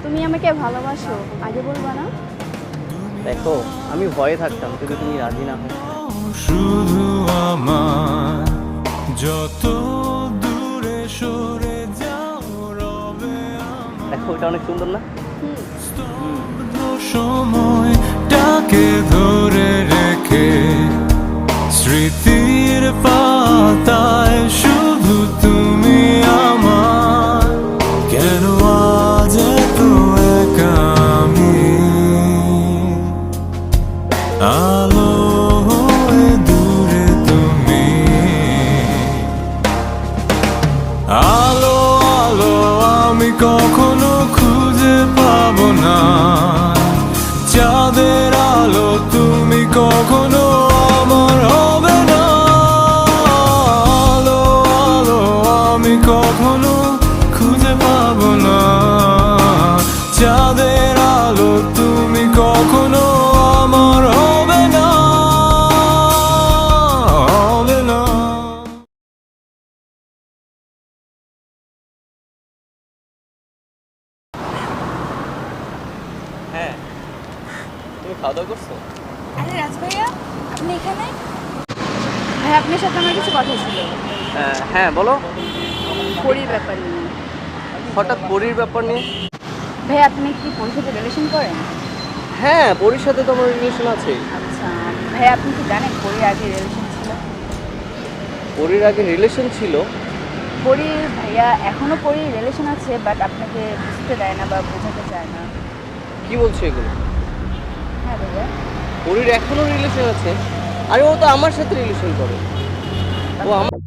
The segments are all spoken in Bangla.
তুমি আমাকে ভালোবাসো, আগে বলবা না? দেখো, আমি ভয়ে থাকতাম যদি তুমি রাজি না হও। শুধু আমার যত দূরে সরে যাও রবে দেখো, এটা অনেক সুন্দর না? স্তব্ধ সময়টাকে ধরে রেখে স্মৃতির পাতায় শুধু তুমি আমার। কেন আজ এত একা আমি? আলো হয়ে দূরে তুমি। আলো আলো আমি কখনো খুঁজে পাবো না। চাঁদের আলো তুমি কখনো আমার হবে না। আলো আলো আমি কখনো খুঁজে পাবো না। চাঁদের আলো তুমি কখনো আমার হবে না, হবে না। হ্যাঁ, তুমি খাওয়া দাওয়া করছো? আরে রাজ ভাইয়া, আপনি এখানে? ভাই, আপনার সাথে আমার কিছু কথা ছিল। হ্যাঁ, বলো। পরির ব্যাপার নিয়ে। হঠাৎ পরীর ব্যাপার নিয়ে? ভাই, আপনি কি পরির সাথে রিলেশন করেন? হ্যাঁ, পরীর সাথে তো আমার রিলেশন আছে। আচ্ছা ভাই, আপনি কি জানেন পরির আগে রিলেশন ছিল? পরীর আগে রিলেশন ছিল? পরির ভাইয়া এখনো পরির রিলেশন আছে, বাট আপনাকে বুঝতে দেয় না বা বোঝাতে চায় না। কি বলছো এগুলো? হ্যাঁ ভাইয়া। পরীর এখনো রিলেশন আছে? আরে ও তো আমার সাথে রিলেশন করে। ও আমার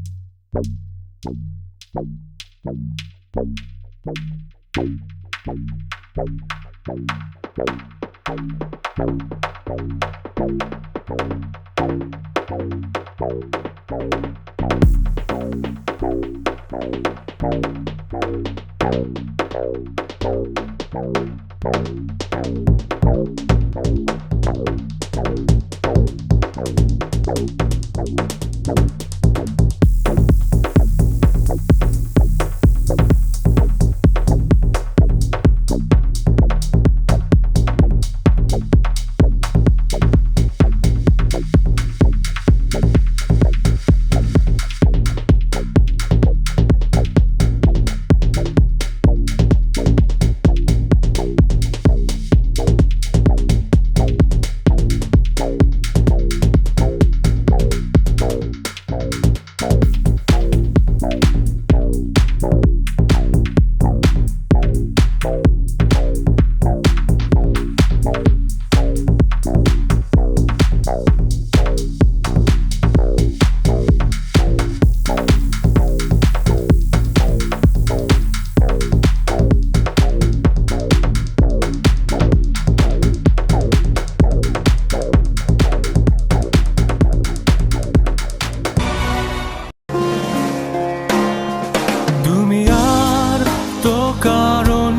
তুমি আর তো কারণ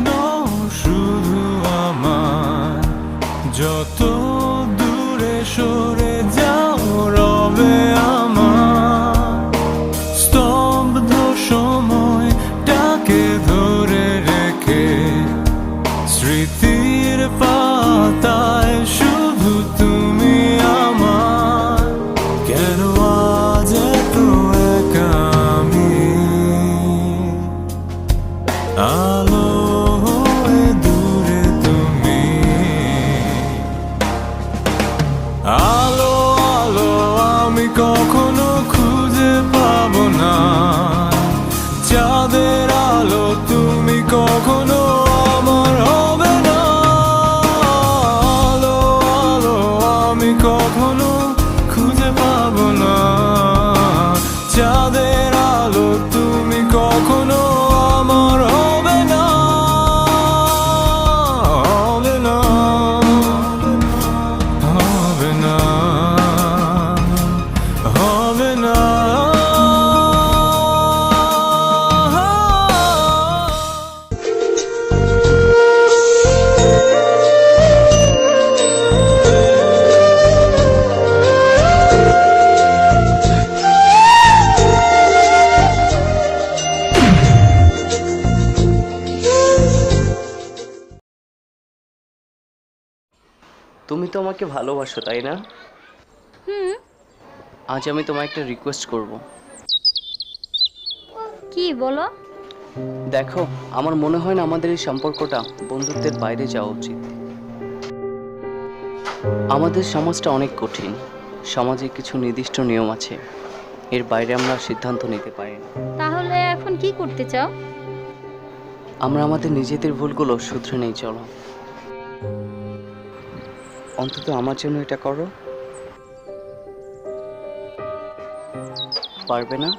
শুধু আমার যত দূরে সরে যাও রবে আমার। স্তব্ধ সময়টাকে ধরে রেখে স্মৃতির পাতায় শুধু তুমি আমার। কেন আজ এত একা আমি? আলো হয়ে দূরে তুমি। আলো আলো আমি কখনো খুঁজে পাবো না। চাঁদের আলো তুমি কখনো আমার হবে না। আলো আলো আমি কখনো খুঁজে পাবো না। চাঁদের আলো তুমি কখনো আমার হবে না, হবে না, হবে না, হবে না। তুমি তো আমাকে ভালোবাসো তাই না? হুম। আজ আমি তোমায় একটা রিকোয়েস্ট করব। কি বলো? দেখো, আমার মনে হয় না আমাদের এই সম্পর্কটা বন্ধুত্বের বাইরে যাওয়া উচিত। আমাদের সমাজটা অনেক কঠিন। সমাজে কিছু নির্দিষ্ট নিয়ম আছে, এর বাইরে আমরা সিদ্ধান্ত নিতে পারি না। তাহলে এখন কি করতে চাও? আমরা আমাদের নিজেদের ভুলগুলো শুধরে নেই, চলো। অন্তত আমার জন্য এটা করো। পারবে না?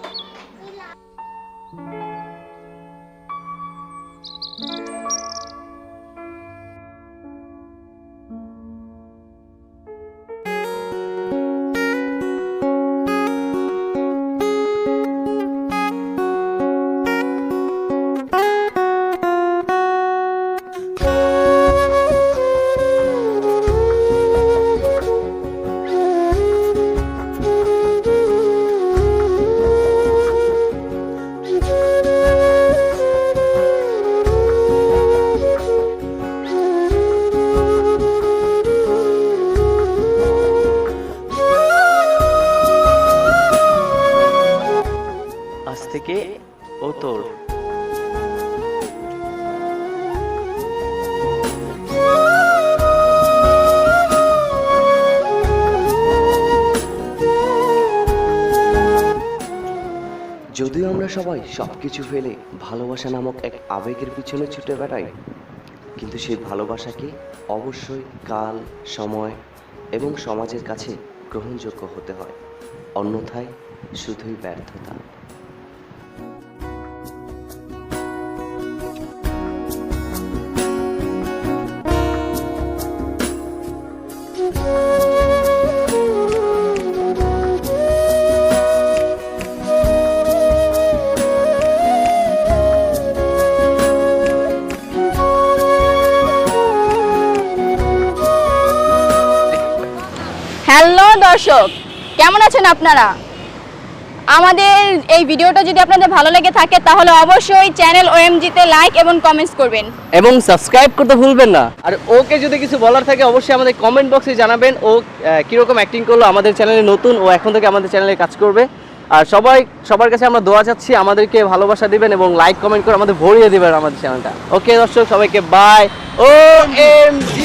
আজ থেকে ও তোর। যদিও আমরা সবাই সবকিছু ফেলে ভালোবাসা নামক এক আবেগের পিছনে ছুটে বেড়াই, কিন্তু সেই ভালোবাসাকে অবশ্যই কাল, সময় এবং সমাজের কাছে গ্রহণযোগ্য হতে হয়, অন্যথায় শুধুই ব্যর্থতা। হ্যালো দর্শক, কেমন আছেন আপনারা? আমাদের এই ভিডিওটা যদি আপনাদের ভালো লেগে থাকে তাহলে অবশ্যই চ্যানেল ওএমজিতে লাইক এবং কমেন্টস করবেন এবং সাবস্ক্রাইব করতে ভুলবেন না। আর ওকে যদি কিছু বলার থাকে অবশ্যই আমাদের কমেন্ট বক্সে জানাবেন। ও কীরকম অ্যাক্টিং করলো, আমাদের চ্যানেলে নতুন, ও এখন থেকে আমাদের চ্যানেলে কাজ করবে। আর সবার কাছে আমরা দোয়া চাচ্ছি, আমাদেরকে ভালোবাসা দিবেন এবং লাইক কমেন্ট করে আমাদের ভরিয়ে দিবেন আমাদের চ্যানেলটা। ওকে দর্শক, সবাইকে বাই। OMG।